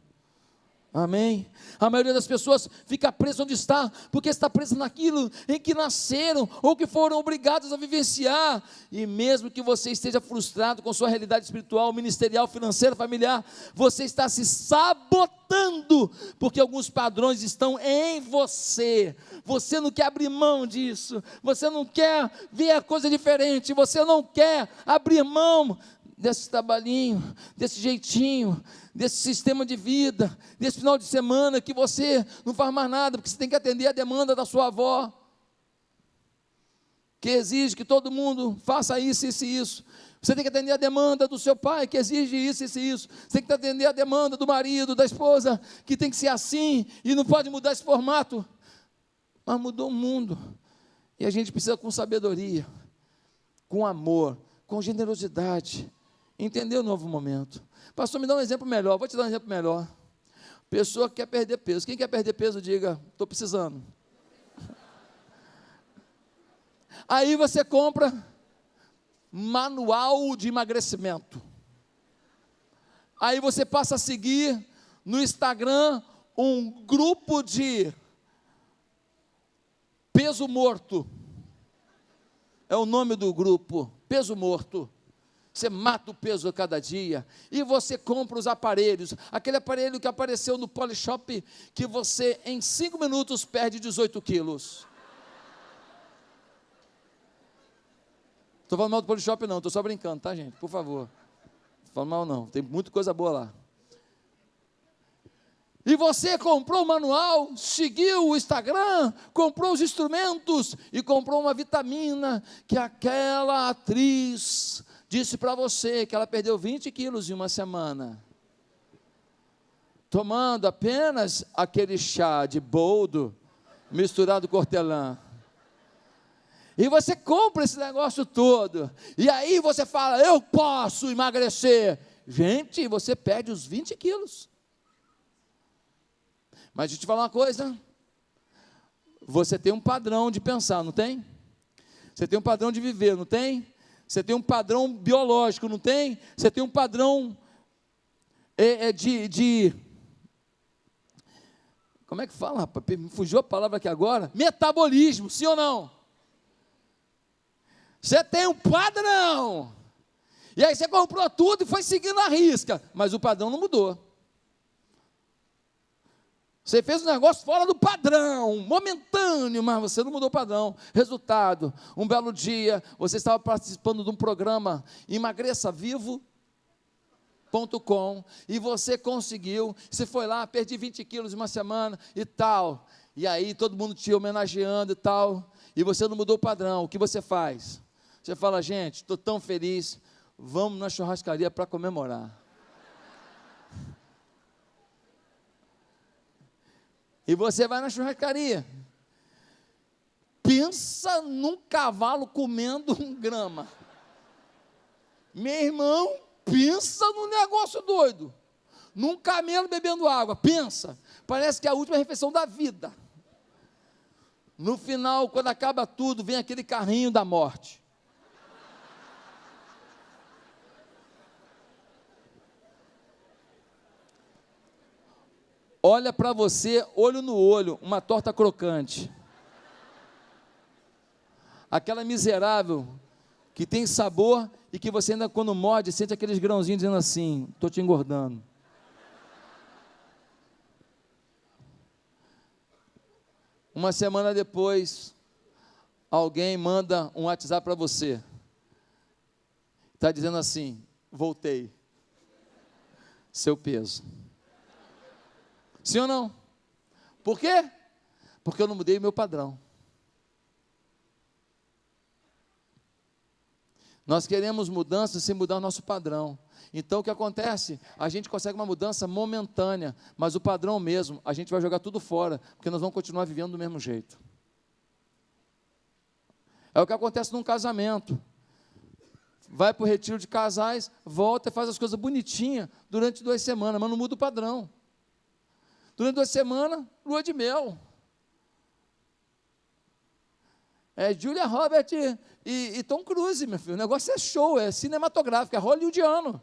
Amém? A maioria das pessoas fica presa onde está, porque está presa naquilo em que nasceram, ou que foram obrigados a vivenciar, e mesmo que você esteja frustrado com sua realidade espiritual, ministerial, financeira, familiar, você está se sabotando, porque alguns padrões estão em você não quer abrir mão disso, você não quer ver a coisa diferente, você não quer abrir mão desse trabalhinho, desse jeitinho, desse sistema de vida, desse final de semana que você não faz mais nada, porque você tem que atender a demanda da sua avó, que exige que todo mundo faça isso, isso e isso. Você tem que atender a demanda do seu pai, que exige isso, isso e isso. Você tem que atender a demanda do marido, da esposa, que tem que ser assim, e não pode mudar esse formato. Mas mudou o mundo, e a gente precisa com sabedoria, com amor, com generosidade, entender o novo momento. Pastor, me dá um exemplo melhor. Vou te dar um exemplo melhor. Pessoa que quer perder peso. Quem quer perder peso, diga, estou precisando. Aí você compra manual de emagrecimento. Aí você passa a seguir no Instagram um grupo de peso morto. É o nome do grupo, peso morto. Você mata o peso a cada dia, e você compra os aparelhos, aquele aparelho que apareceu no Polishop, que você em 5 minutos perde 18 quilos. Estou falando mal do Polishop não, estou só brincando, tá gente, por favor, não estou falando mal não, tem muita coisa boa lá. E você comprou o manual, seguiu o Instagram, comprou os instrumentos, e comprou uma vitamina, que aquela atriz disse para você que ela perdeu 20 quilos em uma semana, tomando apenas aquele chá de boldo, misturado com hortelã. E você compra esse negócio todo, e aí você fala, eu posso emagrecer. Gente, você perde os 20 quilos. Mas deixa eu te falar uma coisa, você tem um padrão de pensar, não tem? Você tem um padrão de viver, não tem? Você tem um padrão biológico, não tem? Você tem um padrão como é que fala, rapaz? Me fugiu a palavra aqui agora. Metabolismo, sim ou não? Você tem um padrão. E aí você comprou tudo e foi seguindo a risca, mas o padrão não mudou. Você fez um negócio fora do padrão, momentâneo, mas você não mudou o padrão. Resultado, um belo dia, você estava participando de um programa emagreçavivo.com, e você conseguiu, você foi lá, perdi 20 quilos em uma semana e tal, e aí todo mundo te homenageando e tal, e você não mudou o padrão. O que você faz? Você fala, gente, estou tão feliz, vamos na churrascaria para comemorar. E você vai na churrascaria, pensa num cavalo comendo grama, meu irmão, pensa num negócio doido, num camelo bebendo água, pensa, parece que é a última refeição da vida. No final, quando acaba tudo, vem aquele carrinho da morte. olha para você, olho no olho, uma torta crocante. Aquela miserável que tem sabor e que você ainda quando morde, sente aqueles grãozinhos dizendo assim, estou te engordando. Uma semana depois, alguém manda um WhatsApp para você. Está dizendo assim, voltei. Seu peso. Sim ou não? Por quê? Porque eu não mudei o meu padrão. Nós queremos mudança sem mudar o nosso padrão. Então o que acontece? A gente consegue uma mudança momentânea, mas o padrão mesmo, a gente vai jogar tudo fora, porque nós vamos continuar vivendo do mesmo jeito. É o que acontece num casamento. Vai para o retiro de casais, volta e faz as coisas bonitinhas durante 2 semanas, mas não muda o padrão. Durante 2 semanas, lua de mel. Julia Roberts e Tom Cruise, meu filho. O negócio é show, é cinematográfico, é hollywoodiano.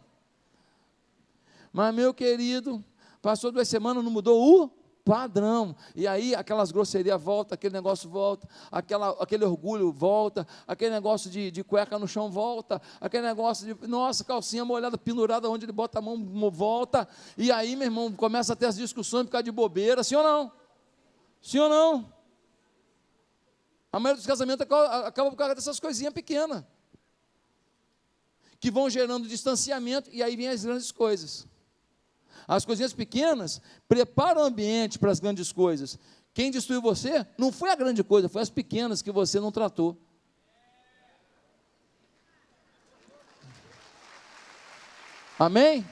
Mas, meu querido, passou 2 semanas, não mudou o padrão. E aí, aquelas grosserias voltam, aquele negócio volta, aquele orgulho volta, aquele negócio de cueca no chão volta, aquele negócio de, nossa, calcinha molhada, pendurada, onde ele bota a mão, volta. E aí, meu irmão, começa a ter as discussões por causa de bobeira, sim ou não? Sim ou não? A maioria dos casamentos acaba por causa dessas coisinhas pequenas, que vão gerando distanciamento, e aí vem as grandes coisas. As coisinhas pequenas preparam o ambiente para as grandes coisas. Quem destruiu você não foi a grande coisa, foi as pequenas que você não tratou. Amém?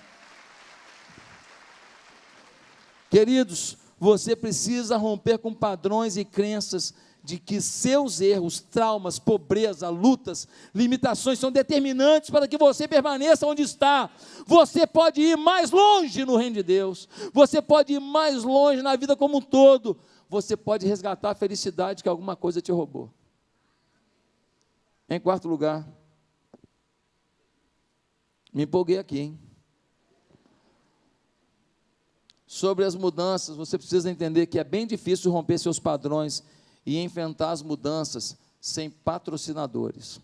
Queridos, você precisa romper com padrões e crenças de que seus erros, traumas, pobreza, lutas, limitações são determinantes para que você permaneça onde está. Você pode ir mais longe no reino de Deus, você pode ir mais longe na vida como um todo, você pode resgatar a felicidade que alguma coisa te roubou. Em quarto lugar, me empolguei aqui, hein? Sobre as mudanças, você precisa entender que é bem difícil romper seus padrões e enfrentar as mudanças sem patrocinadores.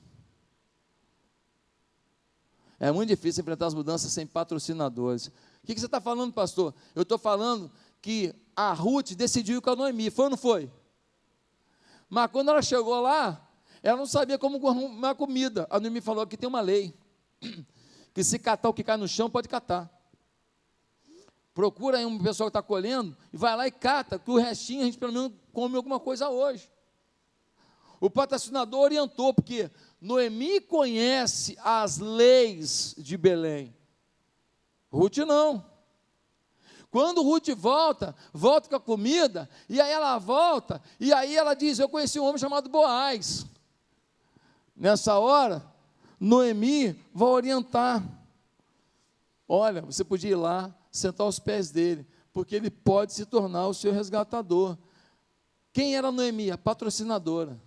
É muito difícil enfrentar as mudanças sem patrocinadores. O que você está falando, pastor? Eu estou falando que a Ruth decidiu ir com a Noemi, foi ou não foi? Mas quando ela chegou lá, ela não sabia como arrumar comida. A Noemi falou que tem uma lei, que se catar o que cai no chão, pode catar. Procura aí uma pessoa que está colhendo, e vai lá e cata, que o restinho a gente pelo menos come alguma coisa hoje. O patrocinador orientou, porque Noemi conhece as leis de Belém. Ruth não. Quando Ruth volta com a comida, e aí ela volta, e aí ela diz, eu conheci um homem chamado Boaz. Nessa hora, Noemi vai orientar. Olha, você podia ir lá, sentar aos pés dele, porque ele pode se tornar o seu resgatador. Quem era Noemi? A patrocinadora.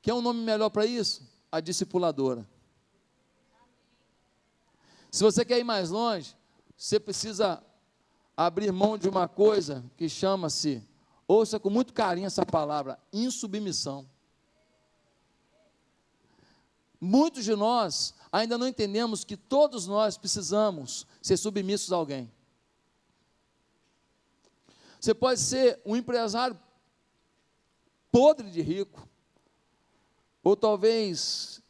Quer um nome melhor para isso? A discipuladora. Se você quer ir mais longe, você precisa abrir mão de uma coisa que chama-se, ouça com muito carinho essa palavra, insubmissão. Muitos de nós ainda não entendemos que todos nós precisamos ser submissos a alguém. Você pode ser um empresário podre de rico, ou talvez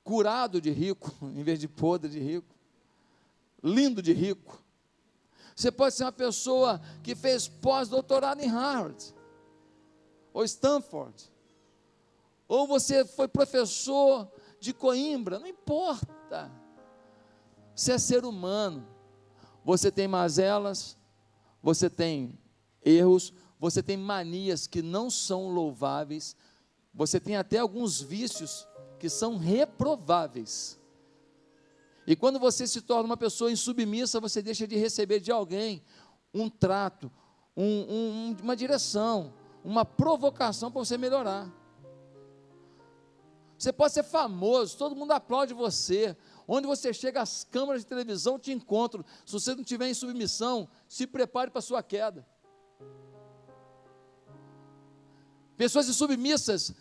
curado de rico, em vez de podre de rico, lindo de rico. Você pode ser uma pessoa que fez pós-doutorado em Harvard, ou Stanford, ou você foi professor de Coimbra, não importa. Você é ser humano, você tem mazelas, você tem erros, você tem manias que não são louváveis, você tem até alguns vícios que são reprováveis. E quando você se torna uma pessoa insubmissa, você deixa de receber de alguém um trato, uma direção, uma provocação para você melhorar. Você pode ser famoso, todo mundo aplaude você, Onde você chega, as câmeras de televisão te encontram. Se você não estiver em submissão, se prepare para a sua queda. Pessoas insubmissas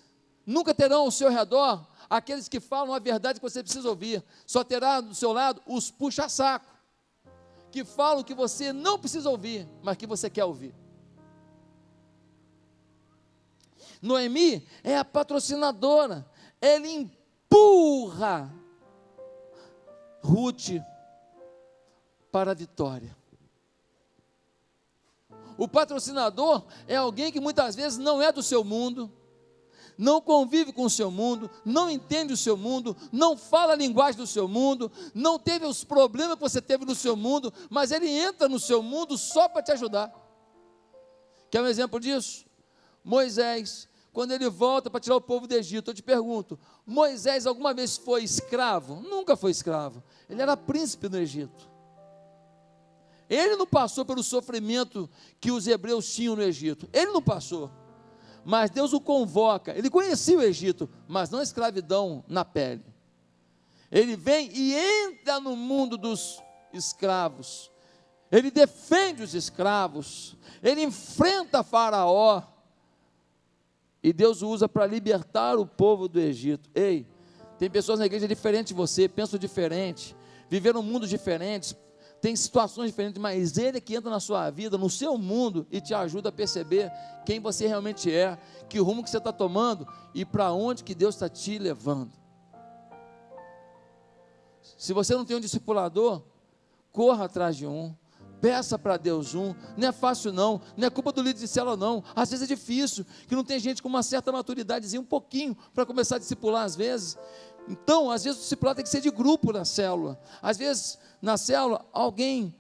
nunca terão ao seu redor aqueles que falam a verdade que você precisa ouvir. Só terá do seu lado os puxa-saco, que falam que você não precisa ouvir, mas que você quer ouvir. Noemi é a patrocinadora. Ele empurra Ruth para a vitória. O patrocinador é alguém que muitas vezes não é do seu mundo, não convive com o seu mundo, não entende o seu mundo, não fala a linguagem do seu mundo, não teve os problemas que você teve no seu mundo, mas ele entra no seu mundo só para te ajudar. Quer um exemplo disso? Moisés, quando ele volta para tirar o povo do Egito, eu te pergunto, Moisés alguma vez foi escravo? Nunca foi escravo, ele era príncipe no Egito. Ele não passou pelo sofrimento que os hebreus tinham no Egito, ele não passou, mas Deus o convoca. Ele conhecia o Egito, mas não a escravidão na pele. Ele vem e entra no mundo dos escravos, ele defende os escravos, ele enfrenta Faraó, e Deus o usa para libertar o povo do Egito. Ei, tem pessoas na igreja diferentes de você, pensam diferente, viveram mundos diferentes, tem situações diferentes, mas Ele é que entra na sua vida, no seu mundo, e te ajuda a perceber quem você realmente é, que rumo que você está tomando, e para onde que Deus está te levando. Se você não tem um discipulador, corra atrás de um, peça para Deus um. Não é fácil não é culpa do líder de célula não, às vezes é difícil, que não tem gente com uma certa maturidadezinha, um pouquinho, para começar a discipular às vezes. Então, às vezes o discipulado tem que ser de grupo na célula, às vezes na célula alguém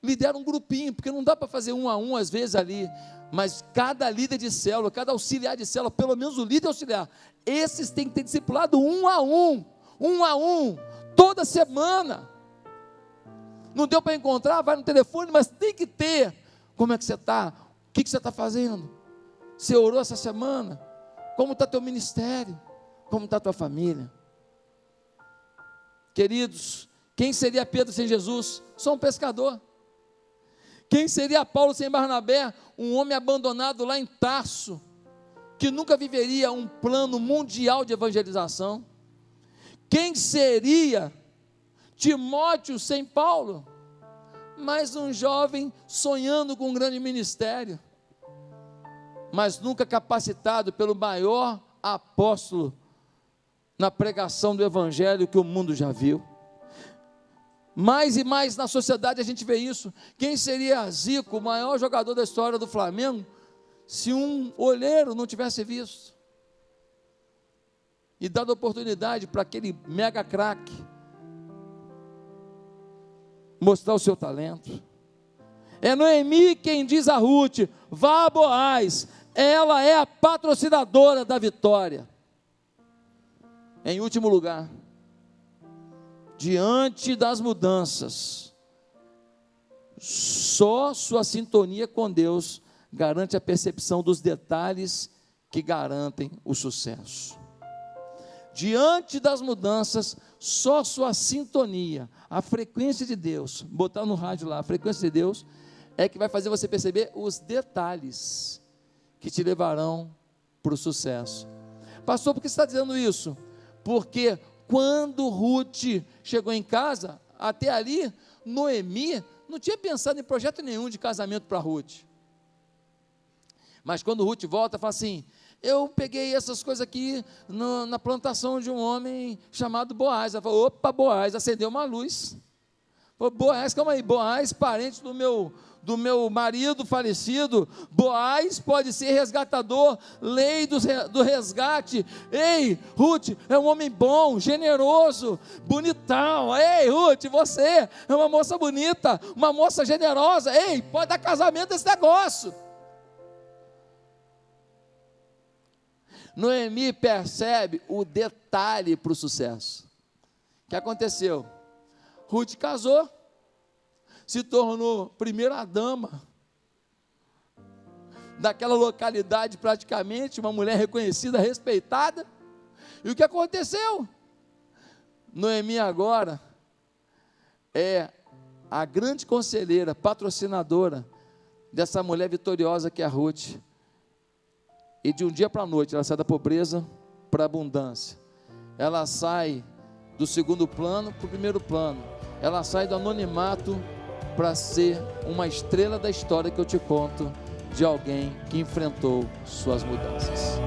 lidera um grupinho, porque não dá para fazer um a um às vezes ali, mas cada líder de célula, cada auxiliar de célula, pelo menos o líder auxiliar, esses têm que ter discipulado um a um, toda semana. Não deu para encontrar, vai no telefone, mas tem que ter. Como é que você está? O que você está fazendo? Você orou essa semana? Como está teu ministério? Como está tua família? Queridos, quem seria Pedro sem Jesus? Só um pescador. Quem seria Paulo sem Barnabé? Um homem abandonado lá em Tarso, que nunca viveria um plano mundial de evangelização. Quem seria Timóteo sem Paulo? Mais um jovem sonhando com um grande ministério, mas nunca capacitado pelo maior apóstolo na pregação do evangelho que o mundo já viu. Mais e mais na sociedade a gente vê isso. Quem seria Zico, o maior jogador da história do Flamengo, se um olheiro não tivesse visto e dado oportunidade para aquele mega craque mostrar o seu talento? É Noemi quem diz a Ruth: vá a Boaz, ela é a patrocinadora da vitória. Em último lugar, diante das mudanças, só sua sintonia com Deus garante a percepção dos detalhes que garantem o sucesso. Diante das mudanças, só sua sintonia, a frequência de Deus, botar no rádio lá, a frequência de Deus, é que vai fazer você perceber os detalhes que te levarão para o sucesso. Pastor, por que você está dizendo isso? Porque quando Ruth chegou em casa, até ali, Noemi não tinha pensado em projeto nenhum de casamento para Ruth. Mas quando Ruth volta, fala assim: eu peguei essas coisas aqui na plantação de um homem chamado Boaz. Ela falou: opa, Boaz, acendeu uma luz. Falou: Boaz, calma aí, Boaz, parente do meu marido falecido. Boaz pode ser resgatador, lei do resgate. Ei, Ruth, é um homem bom, generoso, bonitão. Ei, Ruth, você é uma moça bonita, uma moça generosa. Ei, pode dar casamento esse negócio. Noemi percebe o detalhe para o sucesso. O que aconteceu? Ruth casou, se tornou primeira dama daquela localidade, praticamente, uma mulher reconhecida, respeitada. E o que aconteceu? Noemi agora é a grande conselheira, patrocinadora dessa mulher vitoriosa que é a Ruth. E de um dia para a noite, ela sai da pobreza para a abundância. Ela sai do segundo plano para o primeiro plano. Ela sai do anonimato para ser uma estrela da história que eu te conto, de alguém que enfrentou suas mudanças.